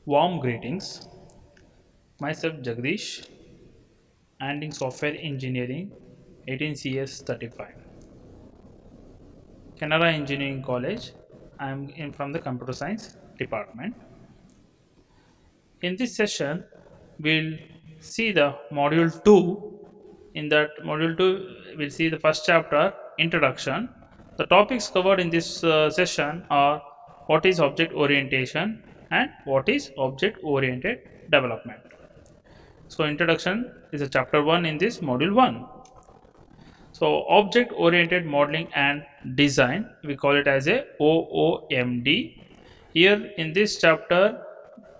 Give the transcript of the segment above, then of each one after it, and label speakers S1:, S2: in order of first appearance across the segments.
S1: Warm greetings. Myself Jagdish, and in Software Engineering, 18 CS 35. Canara Engineering College. I am in from the Computer Science Department. In this session, we'll see the module 2. In that module 2, we'll see the first chapter, Introduction. The topics covered in this session are what is object orientation and what is object oriented development. So, introduction is a chapter 1 in this module 1. So, object oriented modeling and design, we call it as a OOMD. Here in this chapter,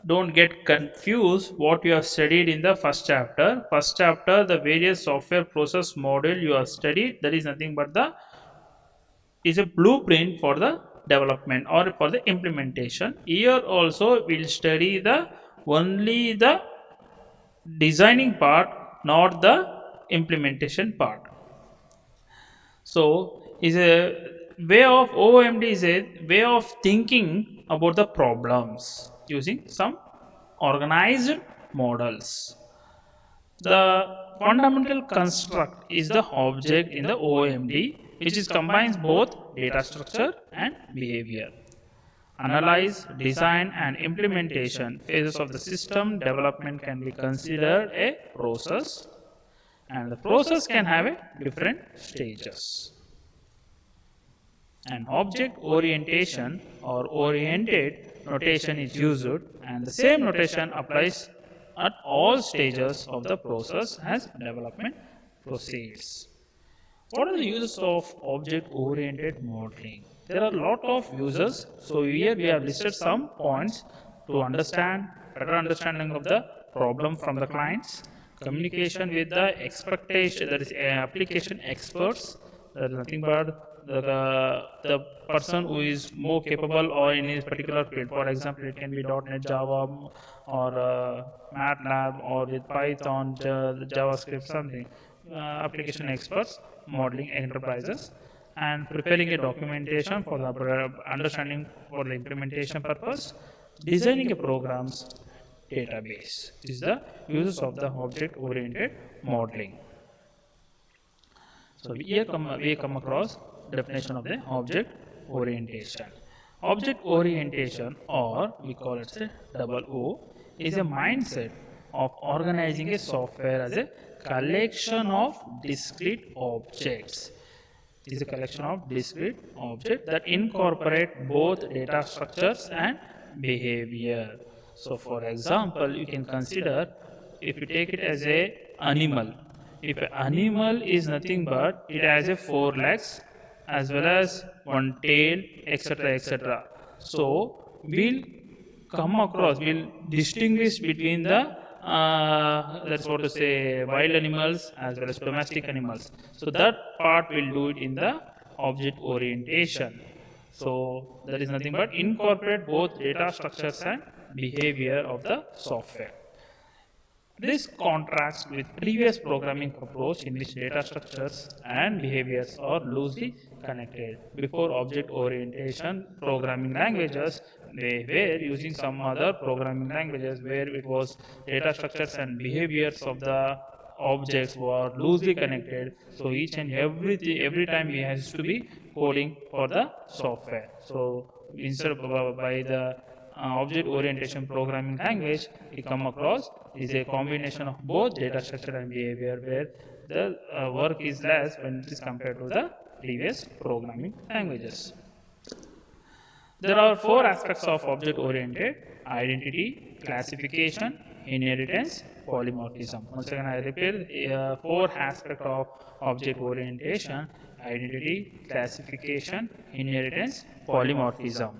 S1: don't get confused what you have studied in the first chapter. First chapter, the various software process model you have studied, that is nothing but the is a blueprint for the development or for the implementation. Here also we'll study the only the designing part, not the implementation part. So is a way of OOMD is a way of thinking about the problems using some organized models. The fundamental construct is the object in the OOMD, which is combines both data structure and behavior. Analyze, design and implementation phases of the system development can be considered a process, and the process can have a different stages. An object orientation or oriented notation is used, and the same notation applies at all stages of the process as development proceeds. What are the uses of object oriented modeling? There are a lot of uses. So here we have listed some points to understand better understanding of the problem from the clients, communication with the expectation, that is application experts, that is nothing but the person who is more capable or in his particular field. For example, it can be .NET, Java, or MATLAB, or with Python, JavaScript, something. Application experts, modeling enterprises, and preparing a documentation for the understanding for the implementation purpose, designing a programs database. This is the uses of the object oriented modeling. So here we come across definition of the object orientation. Object orientation, or we call it a double O, is a mindset of organizing a software as a collection of discrete objects. It is a collection of discrete objects that incorporate both data structures and behavior. So for example, you can consider, if you take it as a animal, if an animal is nothing but it has a 4 legs as well as one tail, etc., etc. So we'll distinguish between the that's what to say, wild animals as well as domestic animals. So that part we'll do it in the object orientation. So that is nothing but incorporate both data structures and behavior of the software. This contrasts with previous programming approach in which data structures and behaviors are loosely connected. Before object orientation programming languages, they were using some other programming languages where it was data structures and behaviors of the objects were loosely connected. So each and every time we has to be coding for the software. So instead of by the object orientation programming language, we come across is a combination of both data structure and behavior, where the work is less when it is compared to the previous programming languages. There are 4 aspects of object oriented: identity, classification, inheritance, polymorphism. Once again I repeat, 4 aspects of object orientation: identity, classification, inheritance, polymorphism.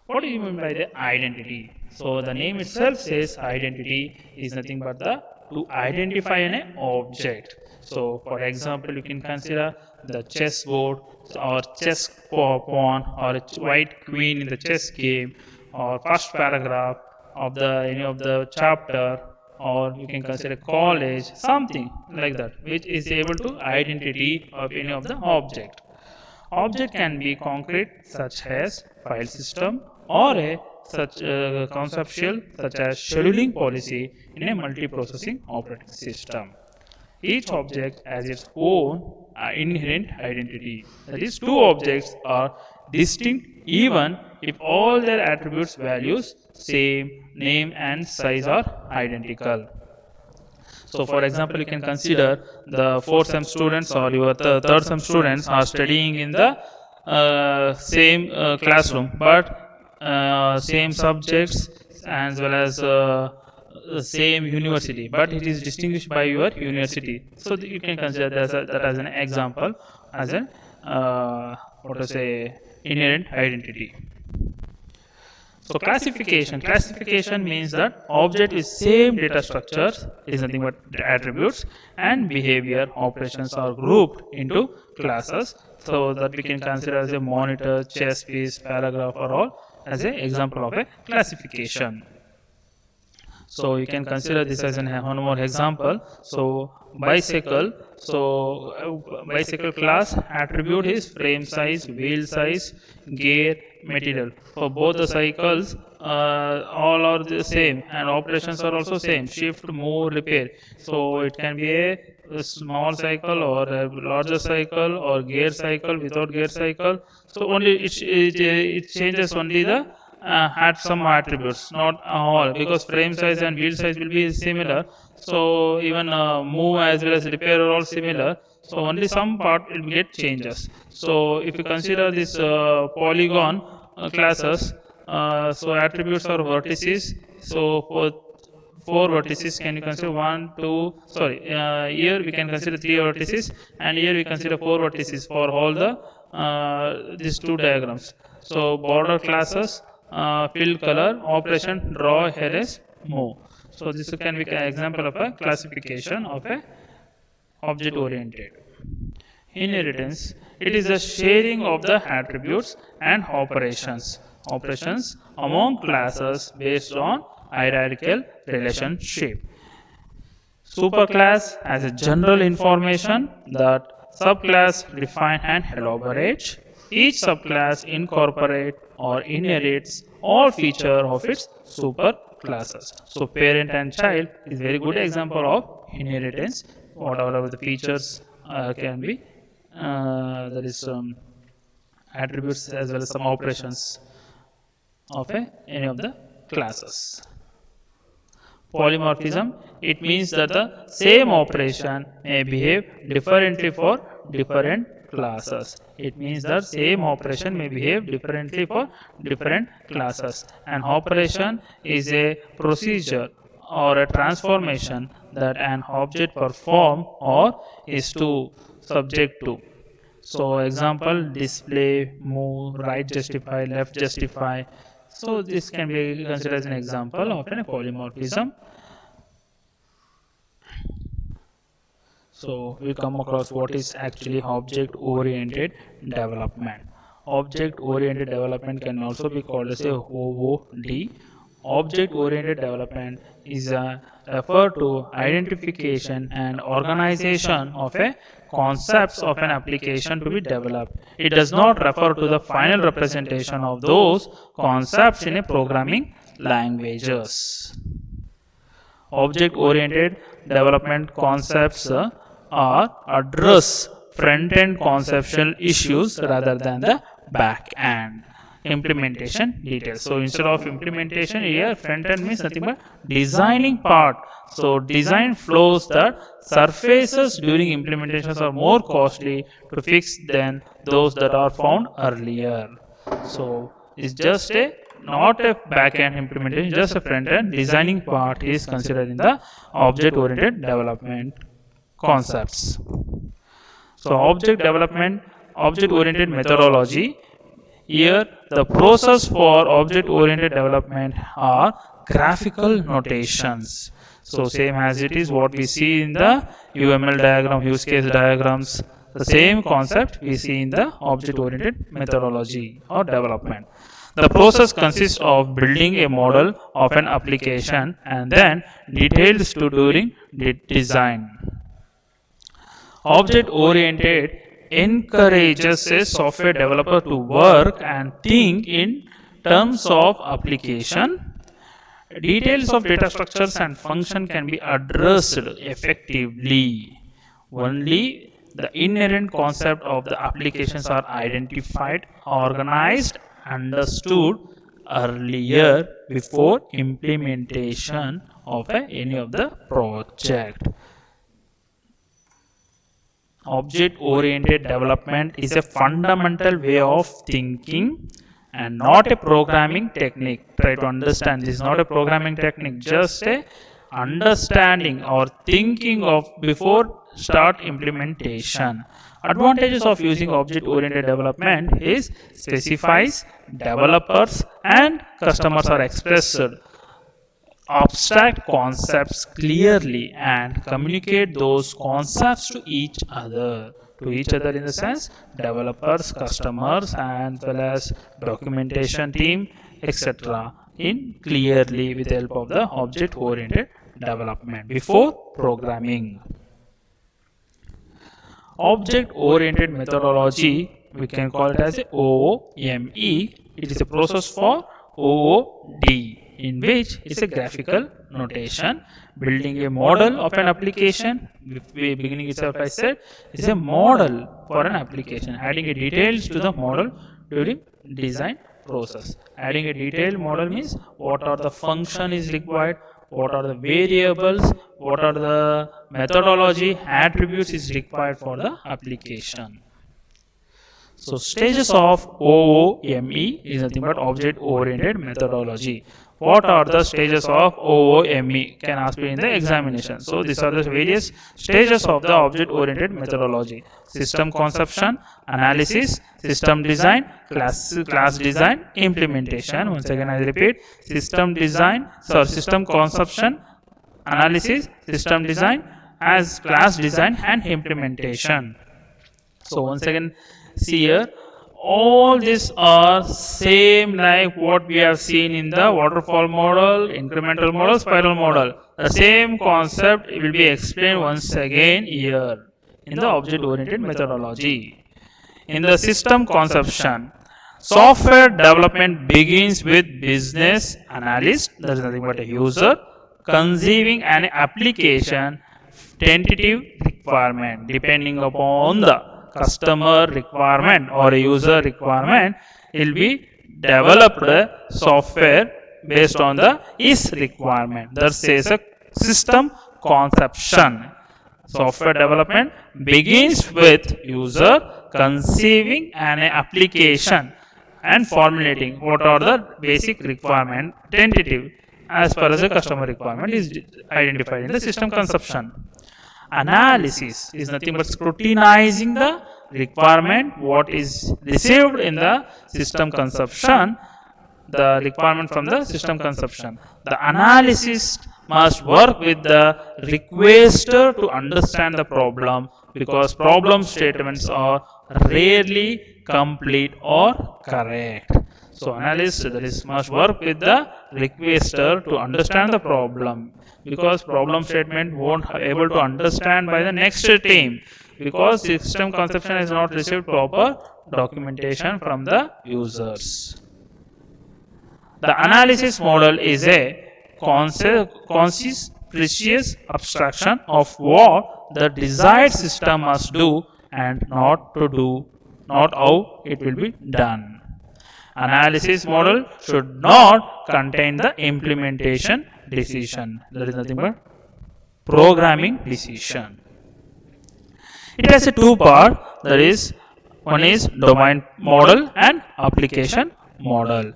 S1: What do you mean by the identity? So the name itself says identity is nothing but the to identify an object. So, for example, you can consider the chessboard or chess pawn or a white queen in the chess game, or first paragraph of the any of the chapter, or you can consider college, something like that, which is able to identity of any of the object. Object can be concrete, such as file system, or a such conceptual, such as scheduling policy in a multiprocessing operating system. Each object has its own inherent identity. That is, two objects are distinct even if all their attributes, values, same, name and size are identical. So, for example, you can consider the 4th sem students or your 3rd sem students are studying in the same classroom, but same subjects as well as the same university, but it is distinguished by your university. So you can consider that as an example, as an what to say, inherent identity. So classification means that object with same data structure is nothing but attributes, and behavior operations are grouped into classes. So that we can consider as a monitor, chess piece, paragraph, or all as an example of a classification. So you can consider this as one more example. So bicycle. So bicycle class attribute is frame size, wheel size, gear, material. For both the cycles, all are the same, and operations are also same: shift, move, repair. So it can be a small cycle or a larger cycle or gear cycle without gear cycle. So only it changes only the had some attributes, not all, because frame size and wheel size will be similar. So even move as well as repair are all similar. So only some part will get changes. So if you consider this polygon classes, so attributes are vertices. So for 4 vertices, can you consider 1, 2, sorry, here we can consider 3 vertices, and here we consider 4 vertices for all the these 2 diagrams. So border classes, fill color, operation, draw, erase, move. So this can be an example of a classification of a object oriented. Inheritance, it is the sharing of the attributes and operations among classes based on hierarchical relationship. Superclass has a general information that subclass define and elaborate. Each subclass incorporate or inherits all feature of its superclasses. So parent and child is very good example of inheritance. Whatever the features can be, there is some attributes as well as some operations of any of the classes. Polymorphism, it means that the same operation may behave differently for different classes. It means that same operation may behave differently for different classes. An operation is a procedure or a transformation that an object perform or is to subject to. So example, display, move, right justify, left justify. So this can be considered as an example of a polymorphism. So we come across what is actually object oriented development. Object oriented development can also be called as a OOD. Object oriented development is a refer to identification and organization of a concepts of an application to be developed. It does not refer to the final representation of those concepts in a programming languages. Object oriented development concepts are address front-end conceptual issues rather than the back-end implementation details. So instead of implementation, here front-end means nothing but designing part. So design flows that surfaces during implementations are more costly to fix than those that are found earlier. So it's just a not a back-end implementation, just a front-end designing part is considered in the object-oriented development concepts. So object development, object-oriented methodology. Here the process for object-oriented development are graphical notations. So same as it is what we see in the UML diagram, use case diagrams, the same concept we see in the object oriented methodology or development. The process consists of building a model of an application and then details to during design. Object oriented encourages a software developer to work and think in terms of application. Details of data structures and function can be addressed effectively. Only the inherent concept of the applications are identified, organized, understood earlier before implementation of any of the project. Object oriented development is a fundamental way of thinking and not a programming technique. Try to understand, this is not a programming technique, just a understanding or thinking of before start implementation. Advantages of using object oriented development is specifies, developers and customers are expressed abstract concepts clearly and communicate those concepts to each other in the sense developers, customers, and well as documentation team, etc. in clearly with the help of the object oriented development before programming. Object oriented methodology, we can call it as a OOME. It is a process for OOD, in which it's a graphical notation. Building a model of an application, beginning itself I said, is a model for an application. Adding a details to the model during design process. Adding a detailed model means what are the function is required, what are the variables, what are the methodology, attributes is required for the application. So stages of OOME is nothing but object oriented methodology. What are the stages of OOME? Can ask me in the examination. So these are the various stages of the object oriented methodology: system conception, analysis, system design, class design, implementation. Once again I repeat: system conception, analysis, system design, as class design and implementation. So once again see here, all these are same like what we have seen in the waterfall model, incremental model, spiral model. The same concept will be explained once again here in the object oriented methodology. In the system conception, software development begins with business analyst, that is nothing but a user, conceiving an application tentative requirement. Depending upon the customer requirement or a user requirement, it will be developed software based on the is requirement. That says a system conception. Software development begins with user conceiving an application and formulating what are the basic requirement, tentative as far as the customer requirement is identified in the system conception. Analysis is nothing but scrutinizing the requirement what is received in the system conception, the requirement from the system conception. The analyst must work with the requester to understand the problem, because problem statements are rarely complete or correct. So analyst must work with the requester to understand the problem, because problem statement won't be able to understand by the next team, because system conception has not received proper documentation from the users. The analysis model is a concise, precise abstraction of what the desired system must do and not how it will be done. Analysis model should not contain the implementation decision. That is nothing but programming decision. It has a two part, that is, one is domain model and application model.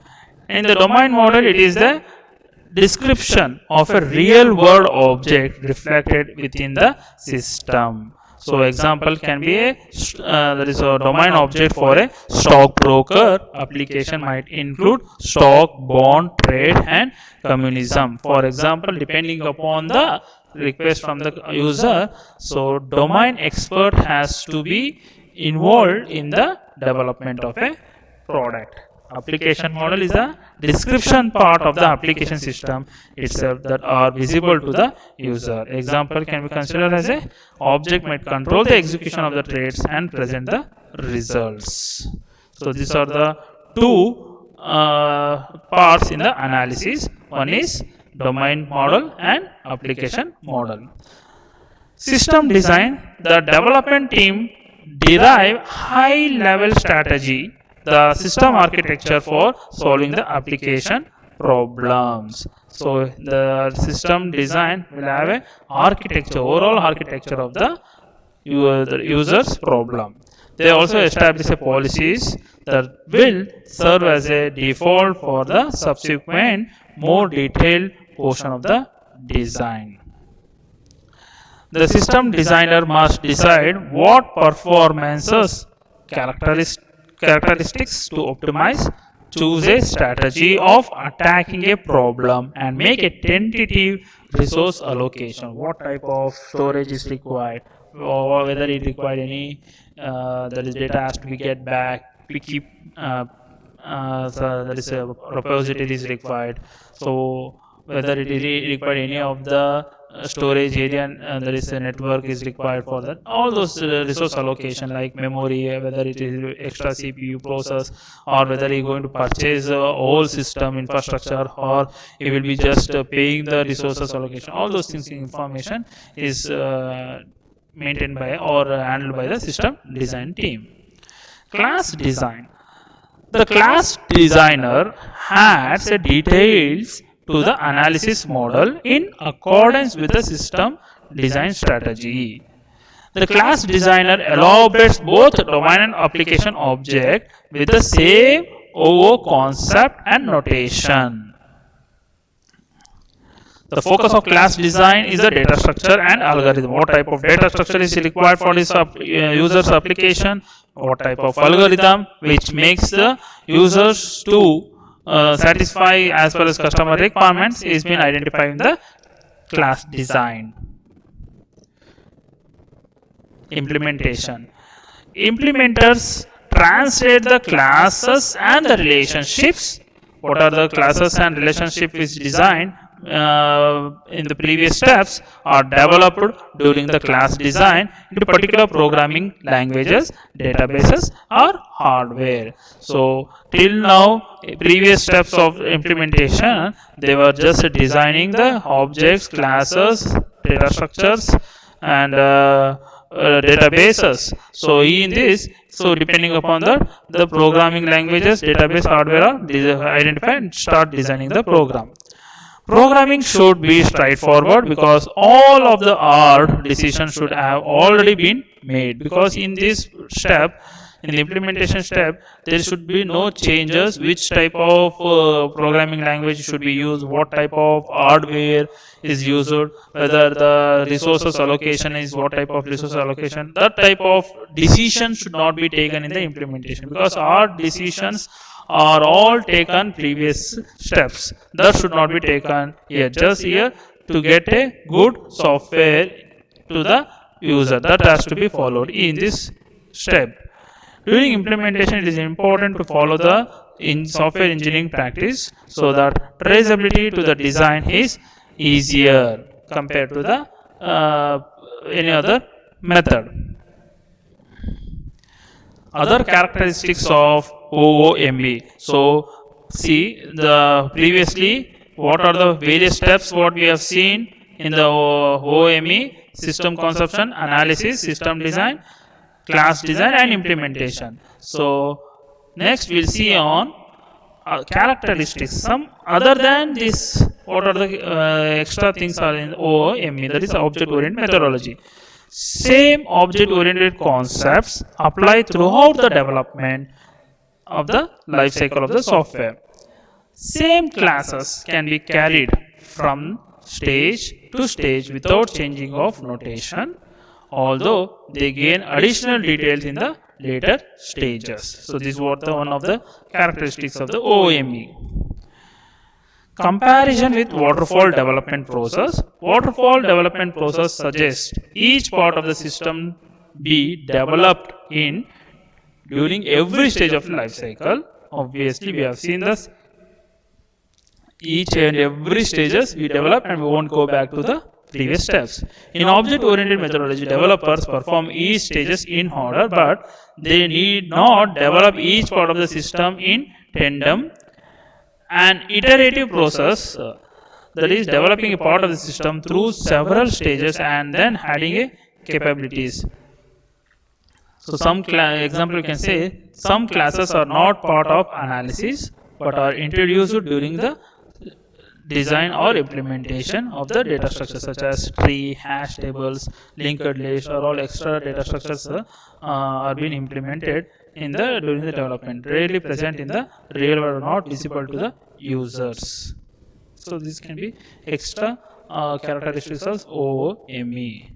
S1: In the domain model, it is the description of a real world object reflected within the system. So example can be there is a domain object for a stockbroker application might include stock, bond, trade, and communism. For example, depending upon the request from the user, so domain expert has to be involved in the development of a product. Application model is a description part of the application system itself that are visible to the user. Example can be considered as a object might control the execution of the trades and present the results. So these are the two parts in the analysis. One is domain model and application model. System design, the development team derive high level strategy, the system architecture for solving the application problems. So the system design will have a architecture, overall architecture of the user's problem. They also establish a policies that will serve as a default for the subsequent more detailed portion of the design. The system designer must decide what performances characteristics to optimize, choose a strategy of attacking a problem, and make a tentative resource allocation. What type of storage is required, or whether it required any that is data has to be get back, we keep so there is a repository is required. So whether it is required any of the storage area and there is a network is required for that, all those resource allocation like memory, whether it is extra CPU process, or whether you are going to purchase a whole system infrastructure, or you will be just paying the resources allocation. All those things information is maintained by or handled by the system design team. Class design. The class designer adds details to the analysis model in accordance with the system design strategy. The class designer elaborates both domain and application object with the same OO concept and notation. The focus of class design is the data structure and algorithm. What type of data structure is required for this user's application? What type of algorithm which makes the users to satisfy as well as customer requirements is being identified in the class design. Implementation. Implementers translate the classes and the relationships. What are the classes and relationship is designed in the previous steps are developed during the class design into particular programming languages, databases, or hardware. So till now, previous steps of implementation, they were just designing the objects, classes, data structures, and databases. So in this, so depending upon the programming languages, database, hardware are identified and start designing the program. Programming should be straightforward because all of the R decisions should have already been made, because in this step, in the implementation step, there should be no changes which type of programming language should be used, what type of hardware is used, whether the resources allocation is what type of resource allocation. That type of decision should not be taken in the implementation, because our decisions are all taken previous steps. That should not be taken here. Just here to get a good software to the user. That has to be followed in this step. During implementation, it is important to follow the software engineering practice so that traceability to the design is easier compared to the any other method. Other characteristics of OOME. So see the previously what are the various steps what we have seen in the OOME: system conception, analysis, system design, class design, and implementation. So next we'll see on characteristics. Some other than this, what are the extra things are in OOME, that is object oriented methodology. Same object oriented concepts apply throughout the development of the life cycle of the software. Same classes can be carried from stage to stage without changing of notation. although they gain additional details in the later stages. So this is what one of the characteristics of the OOME. Comparison with waterfall development process. Waterfall development process suggests each part of the system be developed in during every stage of life cycle. Obviously, we have seen this. Each and every stages we develop and we won't go back to the previous steps. In object-oriented methodology, developers perform each stages in order, but they need not develop each part of the system in tandem. An iterative process, that is developing a part of the system through several stages and then adding a capabilities. So some example you can say some classes are not part of analysis but are introduced during the design or implementation of the data structures such as tree, hash tables, linked list, or all extra data structures are being implemented in the during the development, rarely present in the real world, not visible to the users. So this can be extra characteristics of OOME.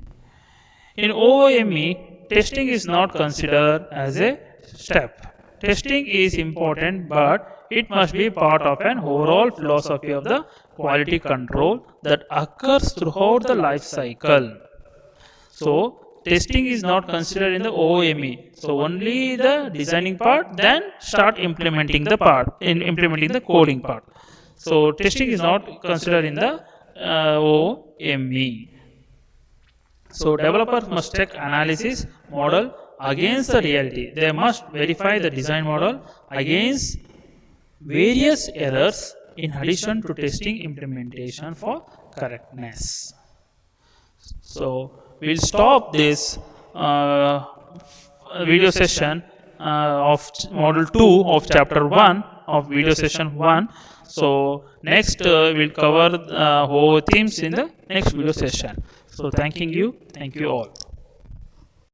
S1: In OOME, testing is not considered as a step. Testing is important, but it must be part of an overall philosophy of the quality control that occurs throughout the life cycle. So testing is not considered in the OOME. So only the designing part, then start implementing the part, implementing the coding part. So testing is not considered in the OOME. So developers must check analysis model against the reality. They must verify the design model against various errors in addition to testing implementation for correctness. So we'll stop this video session of module 2 of chapter 1 of video session 1. So next we'll cover whole themes in the next video session. So thank you all.